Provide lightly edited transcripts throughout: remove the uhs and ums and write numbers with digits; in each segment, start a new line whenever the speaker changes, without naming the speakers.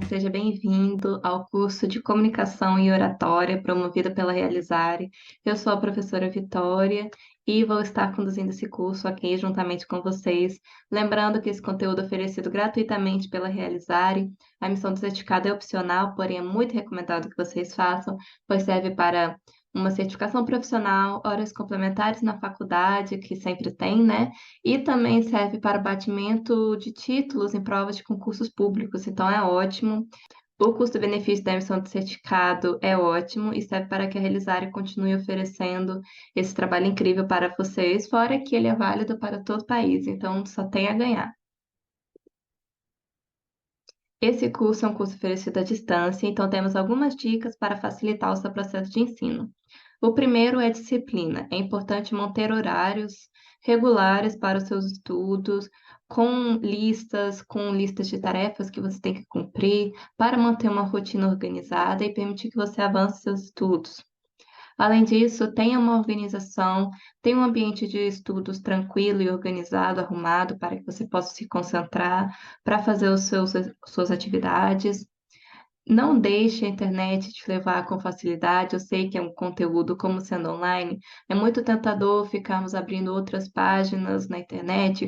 seja bem-vindo ao curso de Comunicação e Oratória promovido pela Realizare. Eu sou a professora Vitória e vou estar conduzindo esse curso aqui juntamente com vocês. Lembrando que esse conteúdo é oferecido gratuitamente pela Realizare. A emissão do certificado é opcional, porém é muito recomendado que vocês façam, pois serve para uma certificação profissional, horas complementares na faculdade, que sempre tem, né? E também serve para batimento de títulos em provas de concursos públicos, então é ótimo. O custo-benefício da emissão de certificado é ótimo e serve para que a Realizare continue oferecendo esse trabalho incrível para vocês, fora que ele é válido para todo o país, então só tem a ganhar. Esse curso é um curso oferecido à distância, então temos algumas dicas para facilitar o seu processo de ensino. O primeiro é a disciplina. É importante manter horários regulares para os seus estudos, com listas de tarefas que você tem que cumprir, para manter uma rotina organizada e permitir que você avance seus estudos. Além disso, tenha uma organização, tenha um ambiente de estudos tranquilo e organizado, arrumado, para que você possa se concentrar para fazer suas atividades. Não deixe a internet te levar com facilidade. Eu sei que é um conteúdo, como sendo online, é muito tentador ficarmos abrindo outras páginas na internet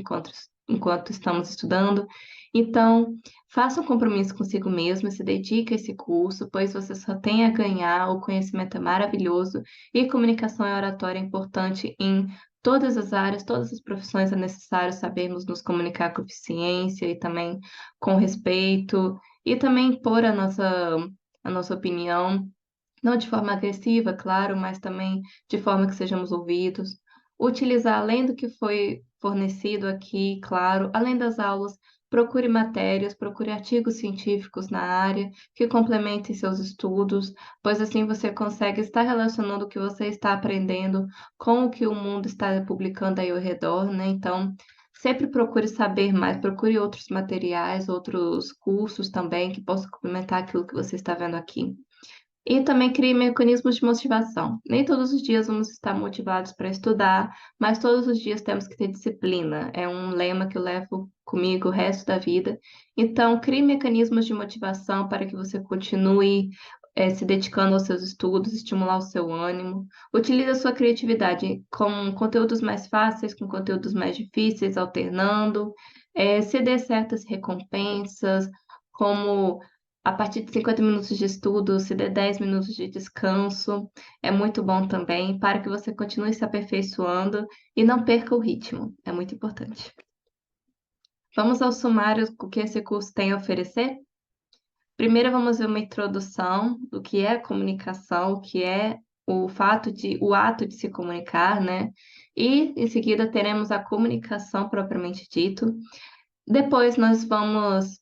enquanto estamos estudando. Então, faça um compromisso consigo mesmo e se dedique a esse curso, pois você só tem a ganhar, o conhecimento é maravilhoso e comunicação e oratória é importante em todas as áreas, todas as profissões é necessário sabermos nos comunicar com eficiência e também com respeito e também impor a nossa opinião, não de forma agressiva, claro, mas também de forma que sejamos ouvidos. Utilizar além do que foi fornecido aqui, claro, além das aulas, procure matérias, procure artigos científicos na área que complementem seus estudos, pois assim você consegue estar relacionando o que você está aprendendo com o que o mundo está publicando aí ao redor, né? Então, sempre procure saber mais, procure outros materiais, outros cursos também que possam complementar aquilo que você está vendo aqui. E também crie mecanismos de motivação. Nem todos os dias vamos estar motivados para estudar, mas todos os dias temos que ter disciplina. É um lema que eu levo comigo o resto da vida. Então, crie mecanismos de motivação para que você continue se dedicando aos seus estudos, estimular o seu ânimo. Utilize a sua criatividade com conteúdos mais fáceis, com conteúdos mais difíceis, alternando. Se dê certas recompensas, como a partir de 50 minutos de estudo, se der 10 minutos de descanso, é muito bom também, para que você continue se aperfeiçoando e não perca o ritmo. É muito importante. Vamos ao sumário do que esse curso tem a oferecer? Primeiro vamos ver uma introdução do que é comunicação, o que é o ato de se comunicar, né? E em seguida teremos a comunicação propriamente dito. Depois nós vamos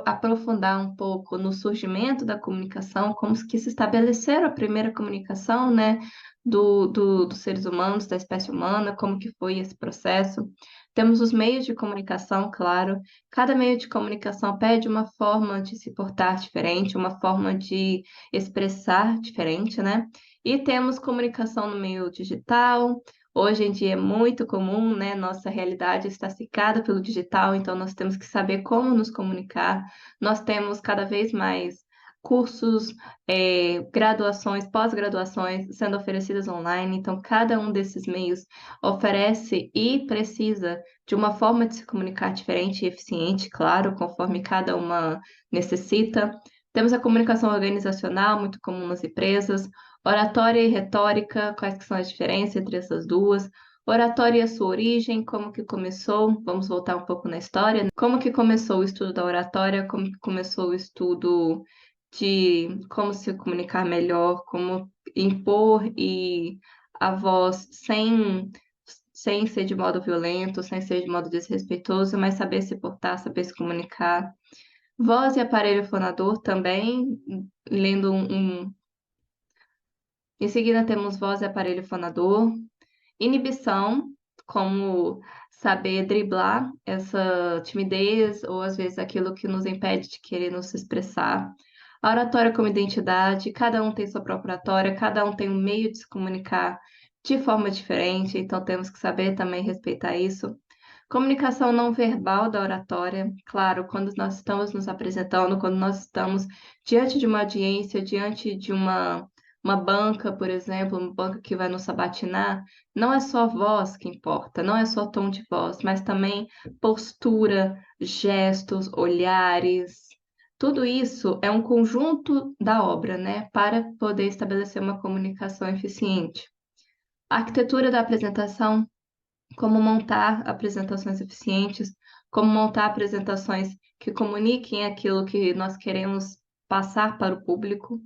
aprofundar um pouco no surgimento da comunicação, como que se estabeleceu a primeira comunicação, né, dos seres humanos, da espécie humana, como que foi esse processo. Temos os meios de comunicação, claro. Cada meio de comunicação pede uma forma de se portar diferente, uma forma de expressar diferente, né? E temos comunicação no meio digital. Hoje em dia é muito comum, né? Nossa realidade está cercada pelo digital, então nós temos que saber como nos comunicar. Nós temos cada vez mais cursos, graduações, pós-graduações sendo oferecidas online, então cada um desses meios oferece e precisa de uma forma de se comunicar diferente e eficiente, claro, conforme cada uma necessita. Temos a comunicação organizacional, muito comum nas empresas, oratória e retórica, quais que são as diferenças entre essas duas? Oratória e a sua origem, como que começou? Vamos voltar um pouco na história, né? Como que começou o estudo da oratória? Como que começou o estudo de como se comunicar melhor, como impor e a voz sem ser de modo violento, sem ser de modo desrespeitoso, mas saber se portar, saber se comunicar. Voz e aparelho fonador também, lendo em seguida, temos voz e aparelho fonador. Inibição, como saber driblar essa timidez ou às vezes aquilo que nos impede de querer nos expressar. A oratória como identidade, cada um tem sua própria oratória, cada um tem um meio de se comunicar de forma diferente, então temos que saber também respeitar isso. Comunicação não verbal da oratória, claro, quando nós estamos nos apresentando, quando nós estamos diante de uma audiência, diante de uma banca, por exemplo, uma banca que vai nos sabatinar, não é só voz que importa, não é só tom de voz, mas também postura, gestos, olhares. Tudo isso é um conjunto da obra, né, para poder estabelecer uma comunicação eficiente. A arquitetura da apresentação, como montar apresentações eficientes, como montar apresentações que comuniquem aquilo que nós queremos passar para o público.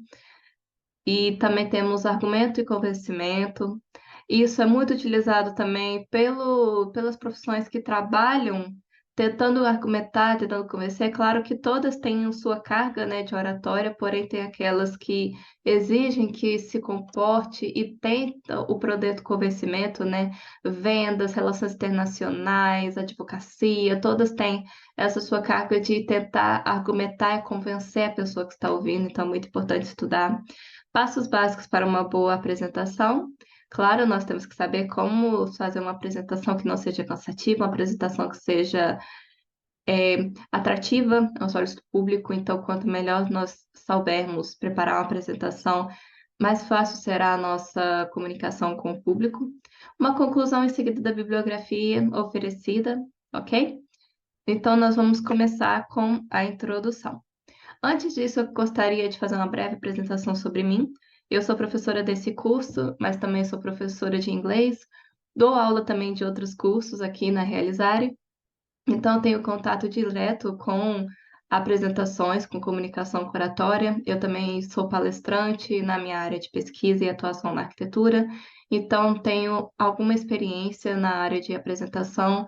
E também temos argumento e convencimento. Isso é muito utilizado também pelas profissões que trabalham tentando argumentar, tentando convencer. É claro que todas têm sua carga, né, de oratória, porém tem aquelas que exigem que se comporte e tentam o poder do convencimento, né? Vendas, relações internacionais, advocacia, todas têm essa sua carga de tentar argumentar e convencer a pessoa que está ouvindo, então é muito importante estudar. Passos básicos para uma boa apresentação. Claro, nós temos que saber como fazer uma apresentação que não seja cansativa, uma apresentação que seja atrativa aos olhos do público. Então, quanto melhor nós soubermos preparar uma apresentação, mais fácil será a nossa comunicação com o público. Uma conclusão em seguida da bibliografia oferecida, ok? Então, nós vamos começar com a introdução. Antes disso, eu gostaria de fazer uma breve apresentação sobre mim. Eu sou professora desse curso, mas também sou professora de inglês. Dou aula também de outros cursos aqui na Realizare. Então, eu tenho contato direto com apresentações, com comunicação curatória. Eu também sou palestrante na minha área de pesquisa e atuação na arquitetura. Então, tenho alguma experiência na área de apresentação,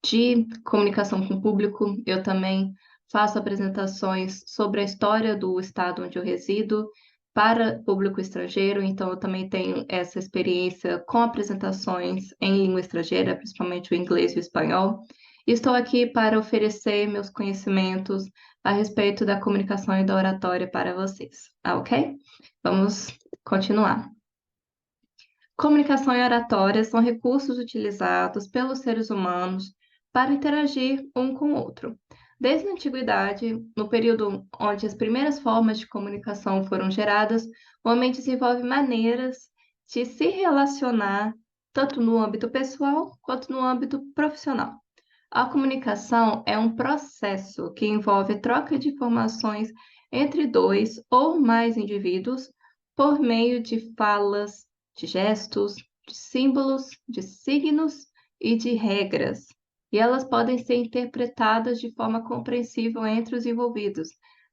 de comunicação com o público. Eu também faço apresentações sobre a história do estado onde eu resido para público estrangeiro, então eu também tenho essa experiência com apresentações em língua estrangeira, principalmente o inglês e o espanhol. Estou aqui para oferecer meus conhecimentos a respeito da comunicação e da oratória para vocês, ok? Vamos continuar. Comunicação e oratória são recursos utilizados pelos seres humanos para interagir um com o outro. Desde a antiguidade, no período onde as primeiras formas de comunicação foram geradas, o homem desenvolve maneiras de se relacionar tanto no âmbito pessoal quanto no âmbito profissional. A comunicação é um processo que envolve troca de informações entre dois ou mais indivíduos por meio de falas, de gestos, de símbolos, de signos e de regras. E elas podem ser interpretadas de forma compreensível entre os envolvidos.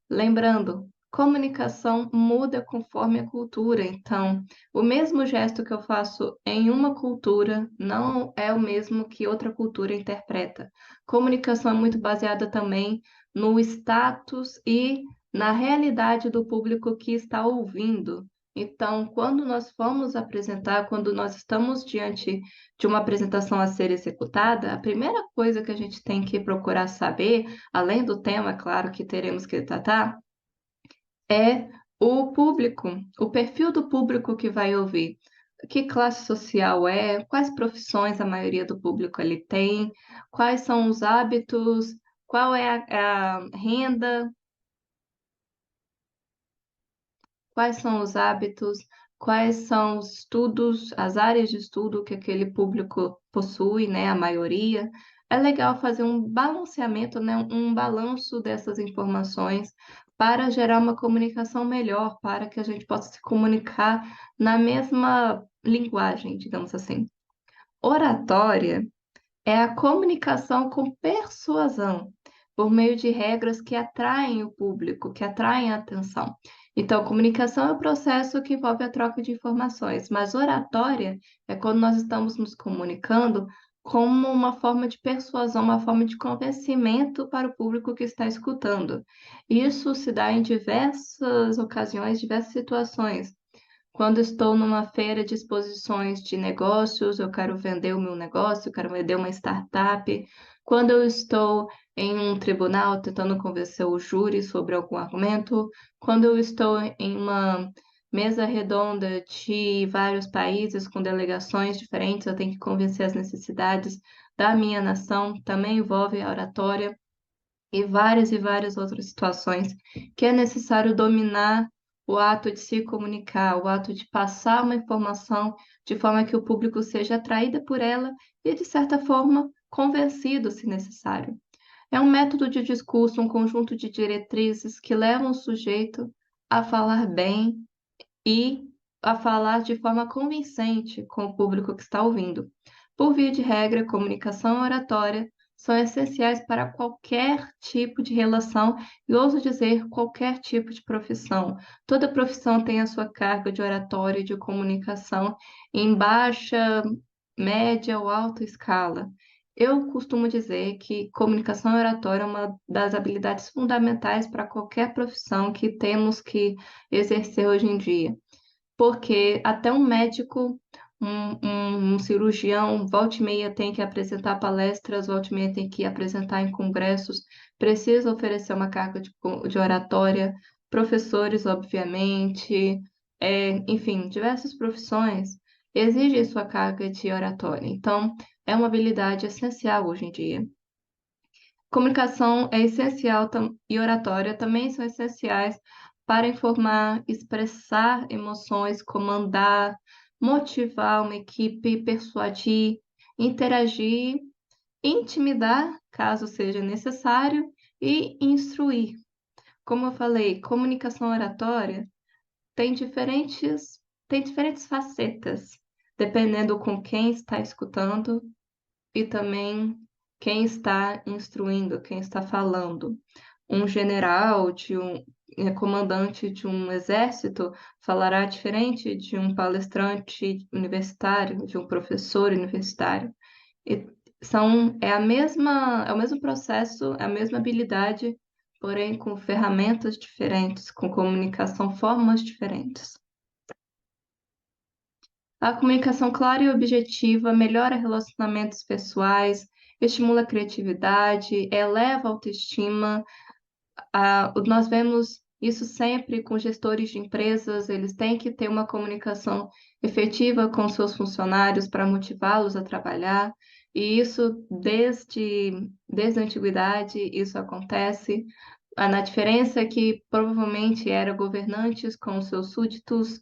Lembrando, comunicação muda conforme a cultura, então, o mesmo gesto que eu faço em uma cultura não é o mesmo que outra cultura interpreta. Comunicação é muito baseada também no status e na realidade do público que está ouvindo. Então, quando nós formos apresentar, quando nós estamos diante de uma apresentação a ser executada, a primeira coisa que a gente tem que procurar saber, além do tema, claro, que teremos que tratar, é o público, o perfil do público que vai ouvir. Que classe social é, quais profissões a maioria do público ali tem, quais são os hábitos, qual é a renda, quais são os hábitos, quais são os estudos, as áreas de estudo que aquele público possui, né, a maioria. É legal fazer um balanceamento, né, um balanço dessas informações para gerar uma comunicação melhor, para que a gente possa se comunicar na mesma linguagem, digamos assim. Oratória é a comunicação com persuasão, por meio de regras que atraem o público, que atraem a atenção. Então, comunicação é o processo que envolve a troca de informações, mas oratória é quando nós estamos nos comunicando como uma forma de persuasão, uma forma de convencimento para o público que está escutando. Isso se dá em diversas ocasiões, diversas situações. Quando estou numa feira de exposições de negócios, eu quero vender o meu negócio, eu quero vender uma startup. Quando eu estou em um tribunal tentando convencer o júri sobre algum argumento. Quando eu estou em uma mesa redonda de vários países com delegações diferentes, eu tenho que convencer as necessidades da minha nação, também envolve a oratória e várias outras situações que é necessário dominar o ato de se comunicar, o ato de passar uma informação de forma que o público seja atraído por ela e, de certa forma, convencido, se necessário. É um método de discurso, um conjunto de diretrizes que levam o sujeito a falar bem e a falar de forma convincente com o público que está ouvindo. Por via de regra, comunicação e oratória são essenciais para qualquer tipo de relação e ouso dizer qualquer tipo de profissão. Toda profissão tem a sua carga de oratória e de comunicação em baixa, média ou alta escala. Eu costumo dizer que comunicação e oratória é uma das habilidades fundamentais para qualquer profissão que temos que exercer hoje em dia, porque até um médico, um cirurgião, volta e meia tem que apresentar palestras, volta e meia tem que apresentar em congressos, precisa oferecer uma carga de oratória, professores, obviamente, enfim, diversas profissões exigem sua carga de oratória. Então, é uma habilidade essencial hoje em dia. Comunicação é essencial e oratória também são essenciais para informar, expressar emoções, comandar, motivar uma equipe, persuadir, interagir, intimidar, caso seja necessário, e instruir. Como eu falei, comunicação oratória tem diferentes facetas, dependendo com quem está escutando e também quem está instruindo, quem está falando. Um general comandante de um exército falará diferente de um palestrante universitário, de um professor universitário. E é o mesmo processo, é a mesma habilidade, porém com ferramentas diferentes, com comunicação, formas diferentes. A comunicação clara e objetiva melhora relacionamentos pessoais, estimula a criatividade, eleva a autoestima. Nós vemos isso sempre com gestores de empresas, eles têm que ter uma comunicação efetiva com seus funcionários para motivá-los a trabalhar, e isso desde a antiguidade isso acontece. Na diferença que provavelmente eram governantes com seus súditos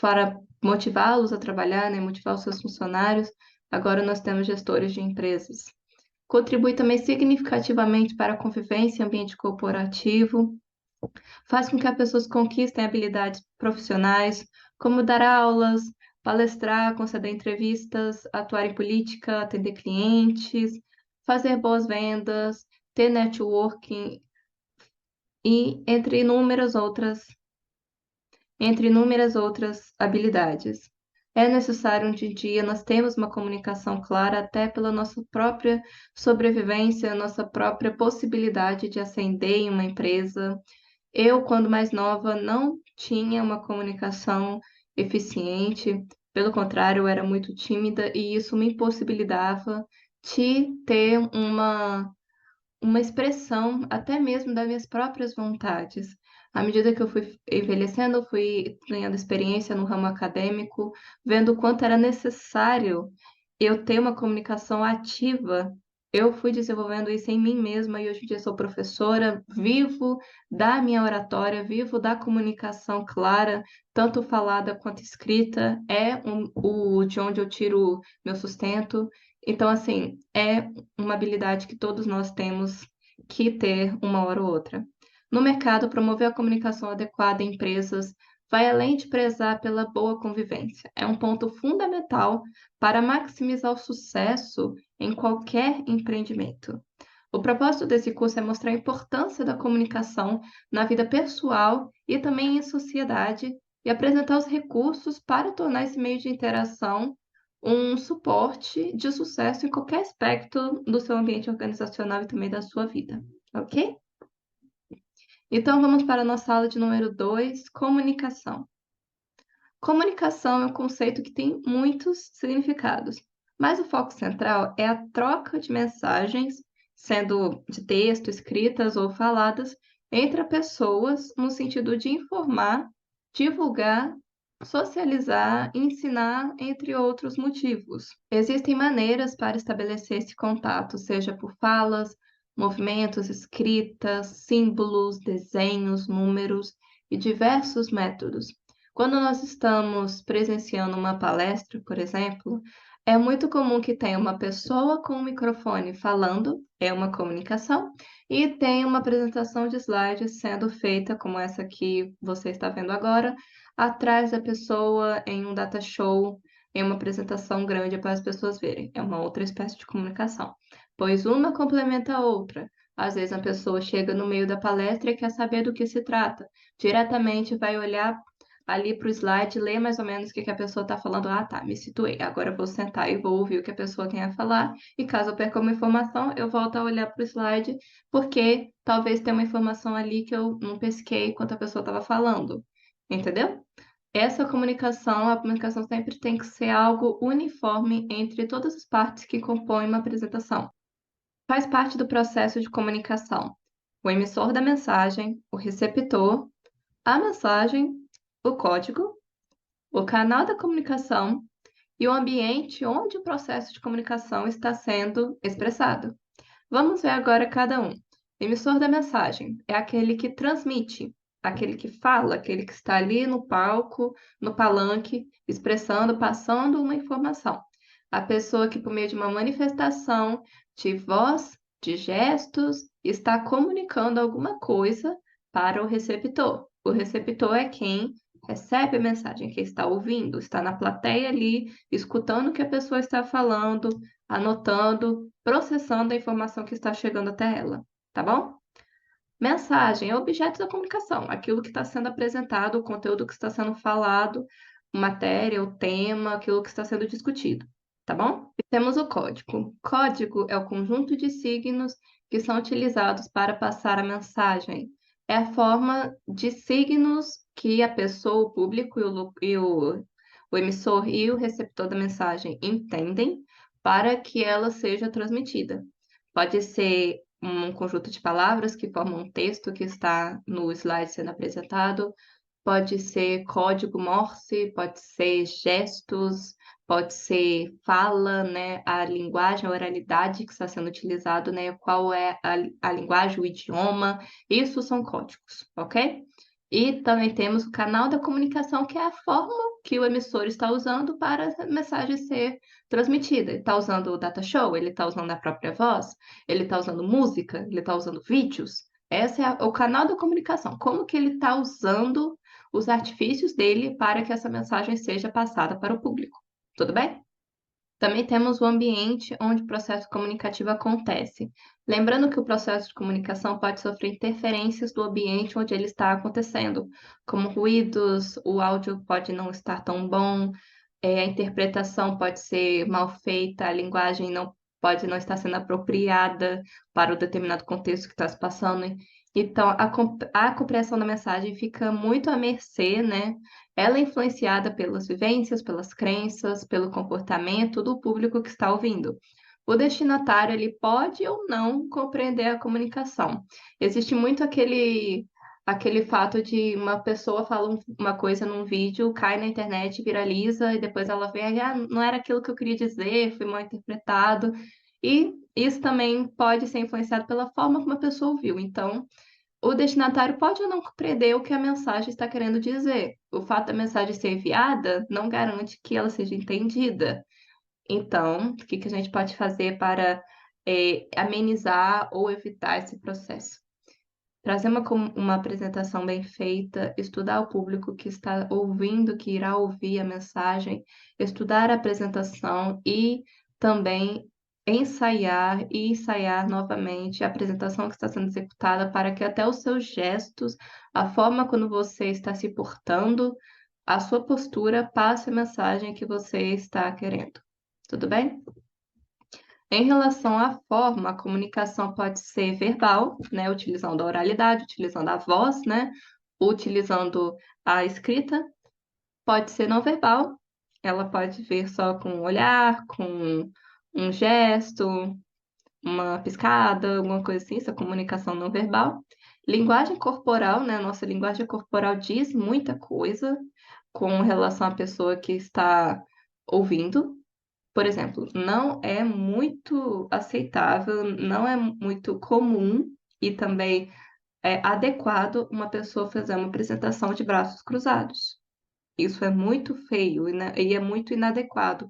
para motivá-los a trabalhar, né, motivar os seus funcionários, agora nós temos gestores de empresas. Contribui também significativamente para a convivência em ambiente corporativo, faz com que as pessoas conquistem habilidades profissionais, como dar aulas, palestrar, conceder entrevistas, atuar em política, atender clientes, fazer boas vendas, ter networking e entre inúmeras outras habilidades. É necessário hoje em dia nós temos uma comunicação clara até pela nossa própria sobrevivência, nossa própria possibilidade de ascender em uma empresa. Eu, quando mais nova, não tinha uma comunicação eficiente, pelo contrário, eu era muito tímida e isso me impossibilitava de ter uma expressão até mesmo das minhas próprias vontades. À medida que eu fui envelhecendo, eu fui ganhando experiência no ramo acadêmico, vendo o quanto era necessário eu ter uma comunicação ativa. Eu fui desenvolvendo isso em mim mesma e hoje em dia sou professora, vivo da minha oratória, vivo da comunicação clara, tanto falada quanto escrita, o de onde eu tiro meu sustento. Então, assim, é uma habilidade que todos nós temos que ter uma hora ou outra. No mercado, promover a comunicação adequada em empresas vai além de prezar pela boa convivência. É um ponto fundamental para maximizar o sucesso em qualquer empreendimento. O propósito desse curso é mostrar a importância da comunicação na vida pessoal e também em sociedade e apresentar os recursos para tornar esse meio de interação um suporte de sucesso em qualquer aspecto do seu ambiente organizacional e também da sua vida, ok? Então, vamos para a nossa aula de número 2, comunicação. Comunicação é um conceito que tem muitos significados, mas o foco central é a troca de mensagens, sendo de texto, escritas ou faladas, entre pessoas no sentido de informar, divulgar socializar e ensinar, entre outros motivos. Existem maneiras para estabelecer esse contato, seja por falas, movimentos, escritas, símbolos, desenhos, números e diversos métodos. Quando nós estamos presenciando uma palestra, por exemplo, é muito comum que tenha uma pessoa com um microfone falando, é uma comunicação, e tem uma apresentação de slides sendo feita, como essa que você está vendo agora, atrás da pessoa em um data show, em uma apresentação grande para as pessoas verem. É uma outra espécie de comunicação, pois uma complementa a outra. Às vezes a pessoa chega no meio da palestra e quer saber do que se trata. Diretamente vai olhar ali para o slide, ler mais ou menos o que a pessoa está falando. Ah, tá, me situei. Agora eu vou sentar e vou ouvir o que a pessoa tem a falar. E caso eu perca uma informação, eu volto a olhar para o slide, porque talvez tenha uma informação ali que eu não pesquei enquanto a pessoa estava falando. Entendeu? Essa comunicação, a comunicação sempre tem que ser algo uniforme entre todas as partes que compõem uma apresentação. Faz parte do processo de comunicação o emissor da mensagem, o receptor, a mensagem, o código, o canal da comunicação e o ambiente onde o processo de comunicação está sendo expressado. Vamos ver agora cada um. Emissor da mensagem é aquele que transmite, aquele que fala, aquele que está ali no palco, no palanque, expressando, passando uma informação. A pessoa que, por meio de uma manifestação de voz, de gestos, está comunicando alguma coisa para o receptor. O receptor é quem recebe a mensagem, quem está ouvindo, está na plateia ali, escutando o que a pessoa está falando, anotando, processando a informação que está chegando até ela, tá bom? Mensagem é objeto da comunicação, aquilo que está sendo apresentado, o conteúdo que está sendo falado, matéria, o tema, aquilo que está sendo discutido, tá bom? E temos o código. Código é o conjunto de signos que são utilizados para passar a mensagem. É a forma de signos que a pessoa, o público o emissor e o receptor da mensagem entendem para que ela seja transmitida. Pode ser um conjunto de palavras que formam um texto que está no slide sendo apresentado, pode ser código Morse, pode ser gestos, pode ser fala, né, a linguagem, a oralidade que está sendo utilizado, né, qual é a linguagem, o idioma, isso são códigos, ok? E também temos o canal da comunicação, que é a forma que o emissor está usando para a mensagem ser transmitida. Ele está usando o data show, ele está usando a própria voz, ele está usando música, ele está usando vídeos. Esse é o canal da comunicação. Como que ele está usando os artifícios dele para que essa mensagem seja passada para o público. Tudo bem? Também temos o ambiente onde o processo comunicativo acontece. Lembrando que o processo de comunicação pode sofrer interferências do ambiente onde ele está acontecendo, como ruídos, o áudio pode não estar tão bom, a interpretação pode ser mal feita, a linguagem não pode não estar sendo apropriada para o determinado contexto que está se passando. Então, a compreensão da mensagem fica muito à mercê, né? Ela é influenciada pelas vivências, pelas crenças, pelo comportamento do público que está ouvindo. O destinatário ele pode ou não compreender a comunicação. Existe muito aquele fato de uma pessoa fala uma coisa num vídeo, cai na internet, viraliza, e depois ela vê, ah, não era aquilo que eu queria dizer, foi mal interpretado. E isso também pode ser influenciado pela forma como a pessoa ouviu. Então, o destinatário pode ou não compreender o que a mensagem está querendo dizer. O fato da mensagem ser enviada não garante que ela seja entendida. Então, o que que a gente pode fazer para amenizar ou evitar esse processo? Trazer uma apresentação bem feita, estudar o público que está ouvindo, que irá ouvir a mensagem, estudar a apresentação e também ensaiar e ensaiar novamente a apresentação que está sendo executada para que até os seus gestos, a forma como você está se portando, a sua postura passe a mensagem que você está querendo. Tudo bem? Em relação à forma, a comunicação pode ser verbal, né, utilizando a oralidade, utilizando a voz, né, utilizando a escrita. Pode ser não verbal, ela pode vir só com um olhar, com um gesto, uma piscada, alguma coisa assim, essa comunicação não verbal. Linguagem corporal, né, nossa linguagem corporal diz muita coisa. com relação à pessoa que está ouvindo. Por exemplo, não é muito aceitável, não é muito comum e também é adequado uma pessoa fazer uma apresentação de braços cruzados. Isso é muito feio e é muito inadequado.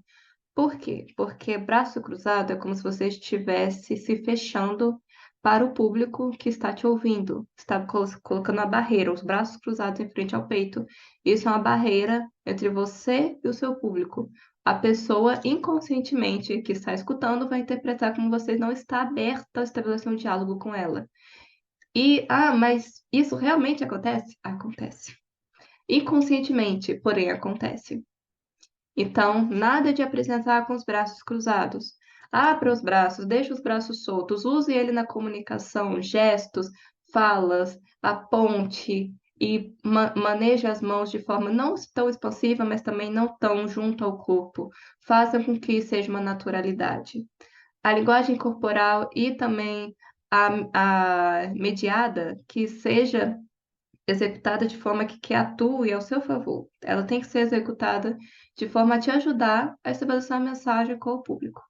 Por quê? Porque braço cruzado é como se você estivesse se fechando para o público que está te ouvindo. Está colocando uma barreira, os braços cruzados em frente ao peito. Isso é uma barreira entre você e o seu público. A pessoa inconscientemente que está escutando vai interpretar como você não está aberta a estabelecer um diálogo com ela. Mas isso realmente acontece? Acontece. Inconscientemente, porém acontece. Então, nada de apresentar com os braços cruzados. Abra os braços, deixe os braços soltos, use ele na comunicação, gestos, falas, aponte e maneje as mãos de forma não tão expansiva, mas também não tão junto ao corpo. Faça com que seja uma naturalidade. A linguagem corporal e também a mediada que seja executada de forma que atue ao seu favor. Ela tem que ser executada de forma a te ajudar a estabelecer uma mensagem com o público.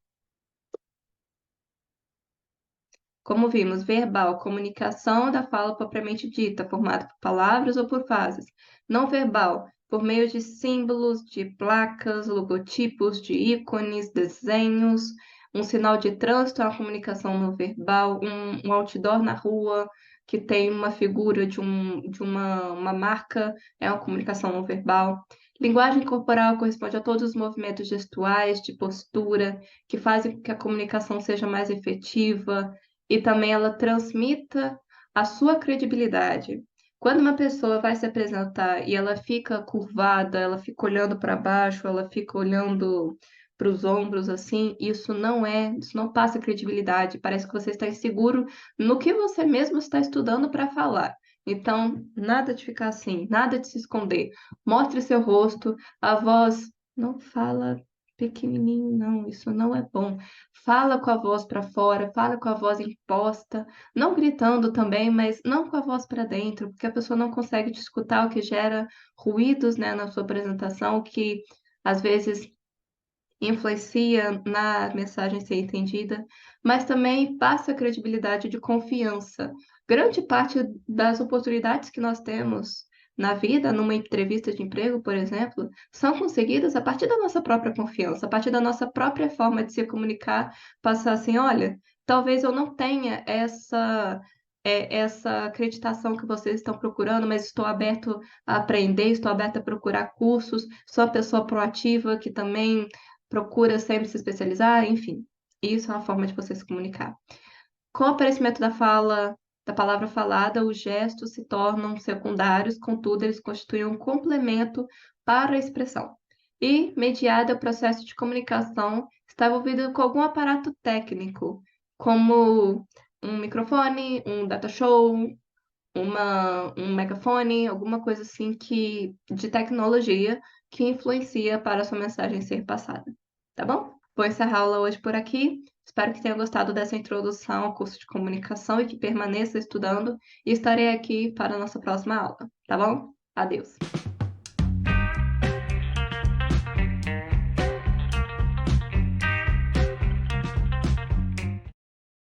Como vimos, verbal, comunicação da fala propriamente dita, formada por palavras ou por frases. Não verbal, por meio de símbolos, de placas, logotipos, de ícones, desenhos. Um sinal de trânsito é uma comunicação não verbal. Um outdoor na rua que tem uma figura de uma marca é uma comunicação não verbal. Linguagem corporal corresponde a todos os movimentos gestuais, de postura, que fazem com que a comunicação seja mais efetiva e também ela transmita a sua credibilidade. Quando uma pessoa vai se apresentar e ela fica curvada, ela fica olhando para baixo, ela fica olhando para os ombros assim, isso não passa credibilidade. Parece que você está inseguro no que você mesmo está estudando para falar. Então, nada de ficar assim, nada de se esconder. Mostre seu rosto, a voz não fala pequenininho, não, isso não é bom. Fala com a voz para fora, fala com a voz imposta, não gritando também, mas não com a voz para dentro, porque a pessoa não consegue te escutar, o que gera ruídos, né, na sua apresentação, o que às vezes influencia na mensagem ser entendida, mas também passa a credibilidade de confiança. Grande parte das oportunidades que nós temos na vida, numa entrevista de emprego, por exemplo, são conseguidas a partir da nossa própria confiança, a partir da nossa própria forma de se comunicar, passar assim, olha, talvez eu não tenha essa acreditação que vocês estão procurando, mas estou aberto a aprender, estou aberto a procurar cursos, sou uma pessoa proativa que também procura sempre se especializar, enfim. Isso é uma forma de você se comunicar. Com o aparecimento da palavra falada, os gestos se tornam secundários, contudo, eles constituem um complemento para a expressão. E, mediado o processo de comunicação, está envolvido com algum aparato técnico, como um microfone, um data show, um megafone, alguma coisa assim de tecnologia que influencia para a sua mensagem ser passada. Tá bom? Vou encerrar a aula hoje por aqui. Espero que tenha gostado dessa introdução ao curso de comunicação e que permaneça estudando. E estarei aqui para a nossa próxima aula. Tá bom? Adeus.